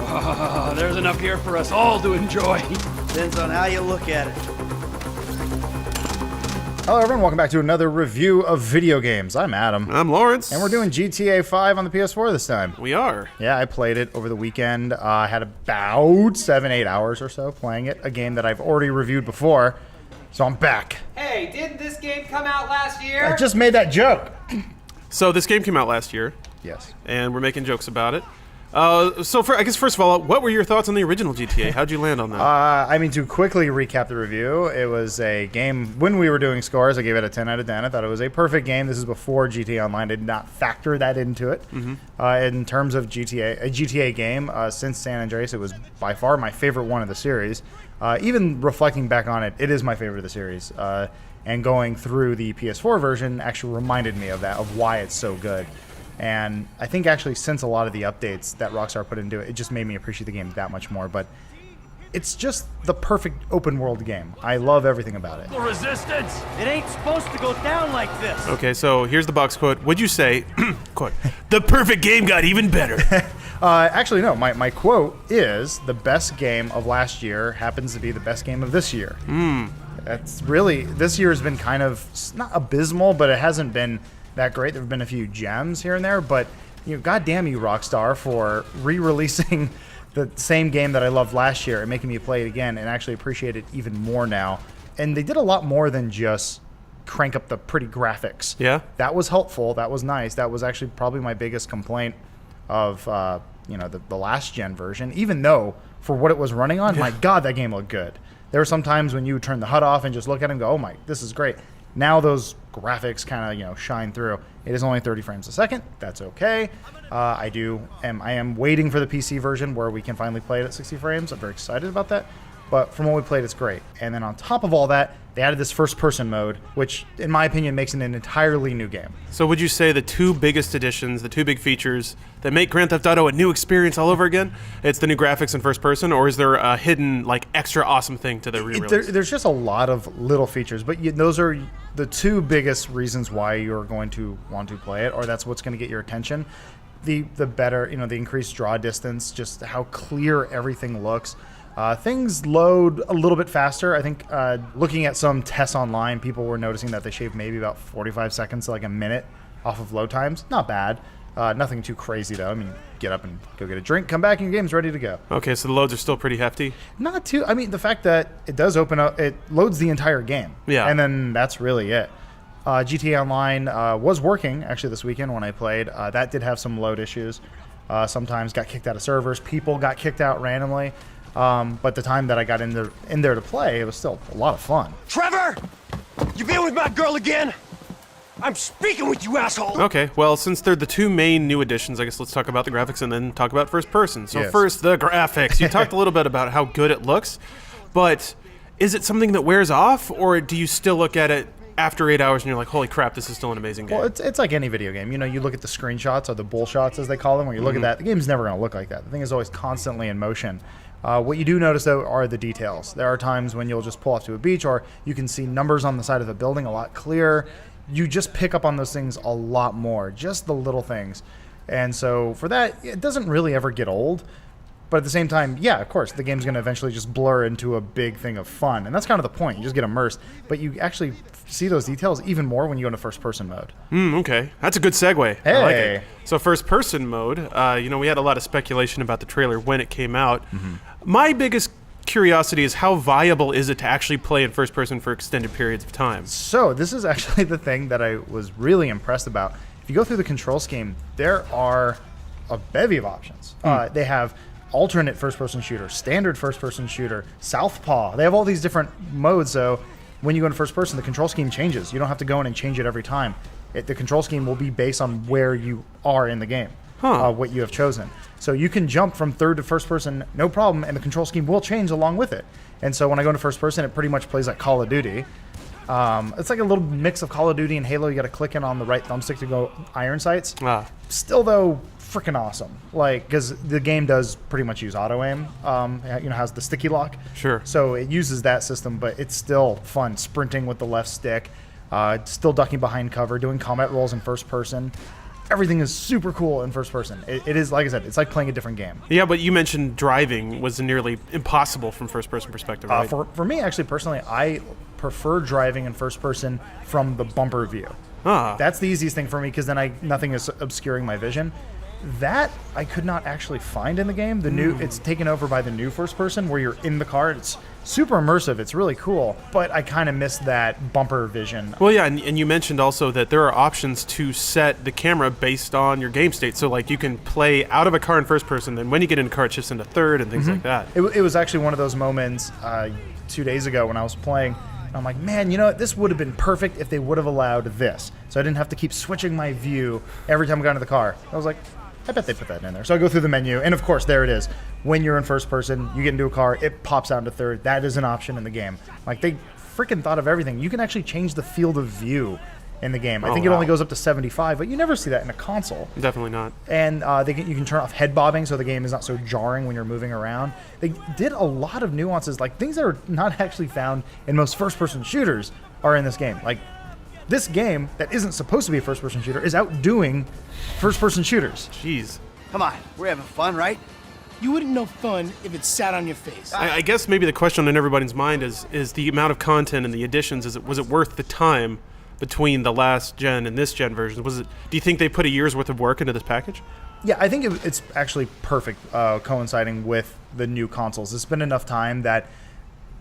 There's enough here for us all to enjoy. Depends on how you look at it. Hello everyone, welcome back to another review of video games. I'm Adam. I'm Lawrence. And we're doing GTA 5 on the PS4 this time. We are. Yeah, I played it over the weekend. I had about 7-8 hours or so playing it, a game that I've already reviewed before, so I'm back. Hey, didn't this game come out last year? I just made that joke. So this game came out last year. Yes. And we're making jokes about it. I guess first of all, what were your thoughts on the original GTA? How'd you land on that? I mean, to quickly recap the review, it was a game, when we were doing scores, I gave it a 10 out of 10. I thought it was a perfect game. This is before GTA Online. I did not factor that into it. In terms of a GTA game, since San Andreas, it was by far my favorite one of the series. Even reflecting back on it, it is my favorite of the series. And going through the PS4 version actually reminded me of that, of why it's so good. And I think actually since a lot of the updates that Rockstar put into it, it just made me appreciate the game that much more. But it's just the perfect open world game. I love everything about it. The resistance! It ain't supposed to go down like this. Okay, so here's the box quote. Would you say, quote, the perfect game got even better? Actually, no. My quote is, the best game of last year happens to be the best game of this year. That's really, this year has been kind of, not abysmal, but it hasn't been that great. There have been a few gems here and there, but goddamn you, Rockstar, for re-releasing the same game that I loved last year and making me play it again and actually appreciate it even more now. And they did a lot more than just crank up the pretty graphics. Yeah, that was helpful. That was nice. That was actually probably my biggest complaint of the last gen version. Even though for what it was running on, my God, that game looked good. There were some times when you would turn the HUD off and just look at it and go, "Oh my, this is great." Now those graphics kind of shine through. It is only 30 frames a second. That's okay. I am waiting for the PC version where we can finally play it at 60 frames. I'm very excited about that. But from what we played, it's great. And then on top of all that, they added this first-person mode, which, in my opinion, makes it an entirely new game. So would you say the two biggest additions, the two big features that make Grand Theft Auto a new experience all over again, it's the new graphics in first person, or is there a hidden, extra awesome thing to the re-release? There's just a lot of little features, but those are the two biggest reasons why you're going to want to play it, or that's what's going to get your attention. The better, the increased draw distance, just how clear everything looks. Things load a little bit faster. I think looking at some tests online, people were noticing that they shaved maybe about 45 seconds to a minute off of load times. Not bad. Nothing too crazy, though. I mean, get up and go get a drink, come back, and your game's ready to go. Okay, so the loads are still pretty hefty? Not too. I mean, the fact that it does open up, it loads the entire game. Yeah. And then that's really it. GTA Online was working, actually, this weekend when I played. That did have some load issues. Sometimes got kicked out of servers. People got kicked out randomly. But the time that I got in there to play, it was still a lot of fun. Trevor! You been with my girl again? I'm speaking with you, asshole! Okay, well, since they're the two main new additions, I guess let's talk about the graphics and then talk about first person. So Yes. First, the graphics. You talked a little bit about how good it looks, but is it something that wears off, or do you still look at it after 8 hours and you're like, holy crap, this is still an amazing game? Well, it's like any video game. You look at the screenshots or the bull shots, as they call them, when you look at that, the game's never going to look like that. The thing is always constantly in motion. What you do notice, though, are the details. There are times when you'll just pull off to a beach, or you can see numbers on the side of a building a lot clearer. You just pick up on those things a lot more, just the little things. And so for that, it doesn't really ever get old. But at the same time, yeah, of course, the game's going to eventually just blur into a big thing of fun. And that's kind of the point. You just get immersed. But you actually see those details even more when you go into first-person mode. Okay. That's a good segue. Hey. I like it. So first-person mode, we had a lot of speculation about the trailer when it came out. My biggest curiosity is how viable is it to actually play in first-person for extended periods of time? So this is actually the thing that I was really impressed about. If you go through the control scheme, there are a bevy of options. They have alternate first-person shooter, standard first-person shooter, southpaw. They have all these different modes, so when you go into first-person, the control scheme changes. You don't have to go in and change it every time. The control scheme will be based on where you are in the game, what you have chosen. So you can jump from third to first-person, no problem, and the control scheme will change along with it. And so when I go into first-person, it pretty much plays like Call of Duty. It's like a little mix of Call of Duty and Halo. You got to click in on the right thumbstick to go iron sights. Still, though, freaking awesome. Because the game does pretty much use auto aim. Has the sticky lock. Sure. So it uses that system, but it's still fun sprinting with the left stick, still ducking behind cover, doing combat rolls in first person. everything is super cool in first person. It is, like I said, it's like playing a different game. Yeah, but you mentioned driving was nearly impossible from first person perspective, right? For me, actually, personally, I prefer driving in first person from the bumper view. That's the easiest thing for me because then nothing is obscuring my vision. That I could not actually find in the game. It's taken over by the new first person where you're in the car. It's super immersive. It's really cool, but I kind of missed that bumper vision. Well, yeah, and you mentioned also that there are options to set the camera based on your game state. So, like, you can play out of a car in first person, then when you get in a car, it shifts into third and things like that. It was actually one of those moments 2 days ago when I was playing. And I'm like, man, you know what? This would have been perfect if they would have allowed this. So I didn't have to keep switching my view every time I got into the car. I was like, I bet they put that in there. So I go through the menu, and of course, there it is. When you're in first person, you get into a car, it pops out into third. That is an option in the game. Like, they freaking thought of everything. You can actually change the field of view in the game. I think it only goes up to 75, but you never see that in a console. Definitely not. And you can turn off head bobbing so the game is not so jarring when you're moving around. They did a lot of nuances, like things that are not actually found in most first-person shooters are in this game. Like, this game that isn't supposed to be a first-person shooter is outdoing first-person shooters. Jeez. Come on, we're having fun, right? You wouldn't know fun if it sat on your face. I guess maybe the question in everybody's mind is the amount of content and the additions. Was it worth the time between the last gen and this gen version? Do you think they put a year's worth of work into this package? Yeah, I think it's actually perfect coinciding with the new consoles. It's been enough time that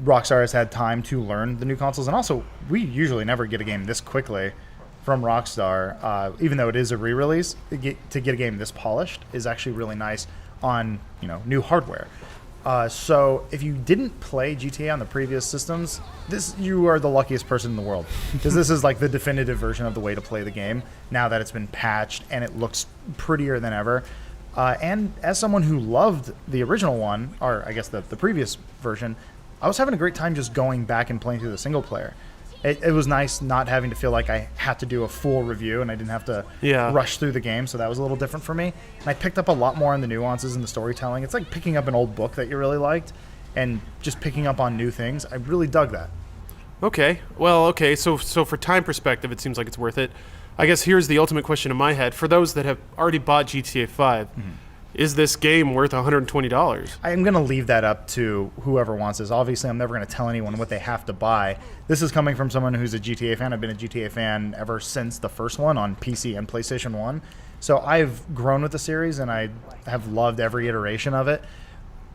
Rockstar has had time to learn the new consoles, and also we usually never get a game this quickly from Rockstar. Even though it is a re-release, to get a game this polished is actually really nice on new hardware. So if you didn't play GTA on the previous systems, you are the luckiest person in the world, because this is like the definitive version of the way to play the game now that it's been patched and it looks prettier than ever. And as someone who loved the original one, or I guess the previous version, I was having a great time just going back and playing through the single player. It was nice not having to feel like I had to do a full review and I didn't have to rush through the game, so that was a little different for me. And I picked up a lot more on the nuances and the storytelling. It's like picking up an old book that you really liked and just picking up on new things. I really dug that. Okay. Well, okay. So for time perspective, it seems like it's worth it. I guess here's the ultimate question in my head. For those that have already bought GTA 5, is this game worth $120? I'm going to leave that up to whoever wants this. Obviously, I'm never going to tell anyone what they have to buy. This is coming from someone who's a GTA fan. I've been a GTA fan ever since the first one on PC and PlayStation 1. So I've grown with the series, and I have loved every iteration of it.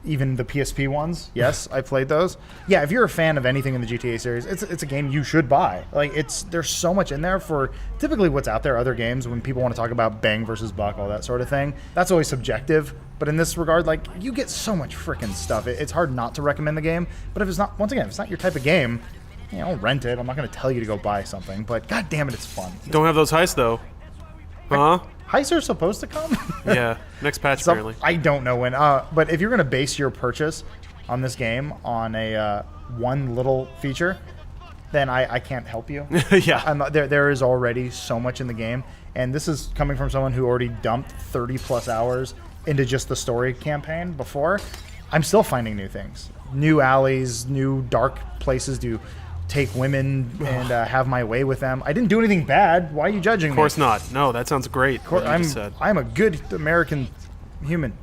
Even the PSP ones, yes, I played those. Yeah, if you're a fan of anything in the GTA series, it's a game you should buy. Like, there's so much in there for typically what's out there. Other games, when people want to talk about bang versus buck, all that sort of thing, that's always subjective. But in this regard, like, you get so much freaking stuff. It's hard not to recommend the game. But if it's not, once again, if it's not your type of game, I'll rent it. I'm not going to tell you to go buy something. But god damn it, it's fun. Don't have those heists though, huh? Heists are supposed to come? Yeah, next patch apparently. I don't know when. But if you're going to base your purchase on this game on a one little feature, then I can't help you. Yeah. There is already so much in the game. And this is coming from someone who already dumped 30-plus hours into just the story campaign before. I'm still finding new things. New alleys, new dark places to take women and have my way with them. I didn't do anything bad. Why are you judging me? Of course not. No, that sounds great. I'm a good American human.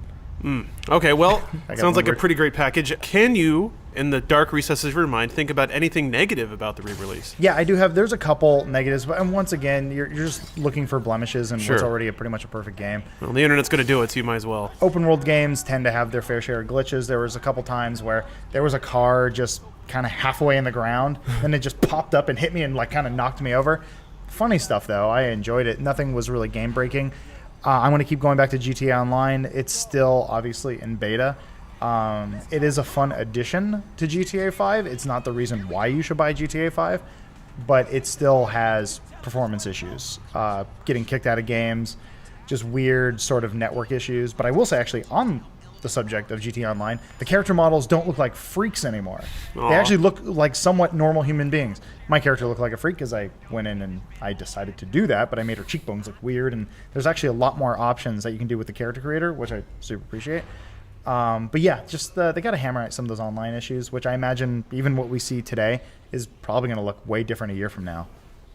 Okay, well, got sounds like a hungry. pretty great package. Can you, in the dark recesses of your mind, think about anything negative about the re-release? Yeah, I do have. There's a couple negatives, but and once again, you're just looking for blemishes in Sure. what's already pretty much a perfect game. Well, the internet's going to do it, so you might as well. Open world games tend to have their fair share of glitches. There was a couple times where there was a car just kind of halfway in the ground, and it just popped up and hit me and like kind of knocked me over. Funny stuff though. I enjoyed it. Nothing was really game breaking. I'm going to keep going back to GTA Online. It's still obviously in beta. It is a fun addition to GTA 5. It's not the reason why you should buy GTA 5, but it still has performance issues, getting kicked out of games, just weird sort of network issues. But I will say, actually, on the subject of GTA Online, the character models don't look like freaks anymore. They actually look like somewhat normal human beings. My character looked like a freak because I went in and I decided to do that, but I made her cheekbones look weird, and there's actually a lot more options that you can do with the character creator, which I super appreciate. But yeah, just they got to hammer out some of those online issues, which I imagine even what we see today is probably going to look way different a year from now.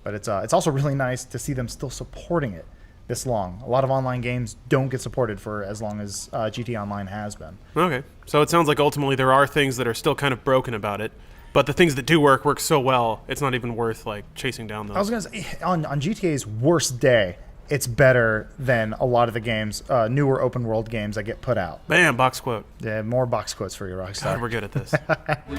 But it's also really nice to see them still supporting it. this long. A lot of online games don't get supported for as long as GT Online has been. Okay, so it sounds like ultimately there are things that are still kind of broken about it, but the things that do work so well, it's not even worth like chasing down those. I was gonna say, on GTA's worst day, it's better than a lot of the games, newer open world games that get put out. Bam, box quote. Yeah, more box quotes for you, Rockstar. God, we're good at this.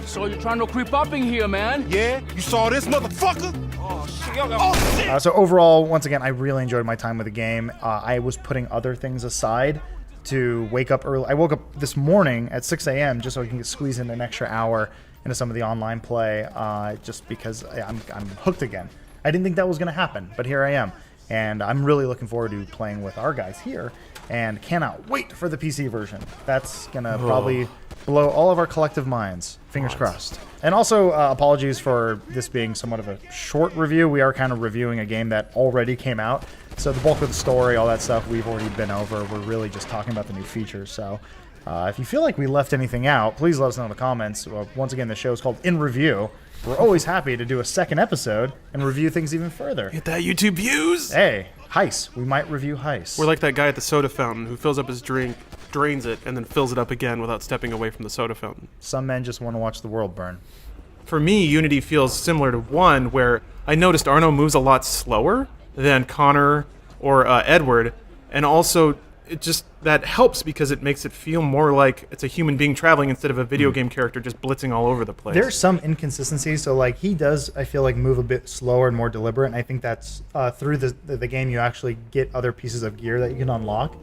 So you're trying to creep up in here, man? Yeah? You saw this motherfucker? Oh, shit. Oh, shit! So overall, once again, I really enjoyed my time with the game. I was putting other things aside to wake up early. I woke up this morning at 6 a.m. just so I can squeeze in an extra hour into some of the online play, just because I'm hooked again. I didn't think that was going to happen, but here I am. And I'm really looking forward to playing with our guys here, and cannot wait for the PC version. That's going to probably blow all of our collective minds. Fingers crossed. And also, apologies for this being somewhat of a short review. We are kind of reviewing a game that already came out. So the bulk of the story, all that stuff, we've already been over. We're really just talking about the new features. So if you feel like we left anything out, please let us know in the comments. Once again, the show is called In Review. We're always happy to do a second episode and review things even further. Get that YouTube views! Hey, Heist. We might review Heist. We're like that guy at the soda fountain who fills up his drink, drains it, and then fills it up again without stepping away from the soda fountain. Some men just want to watch the world burn. For me, Unity feels similar to 1, where I noticed Arno moves a lot slower than Connor or Edward, and also it just that helps because it makes it feel more like it's a human being traveling instead of a video game character just blitzing all over the place. There's some inconsistencies, so like he does, I feel like, move a bit slower and more deliberate, and I think that's through the game you actually get other pieces of gear that you can unlock.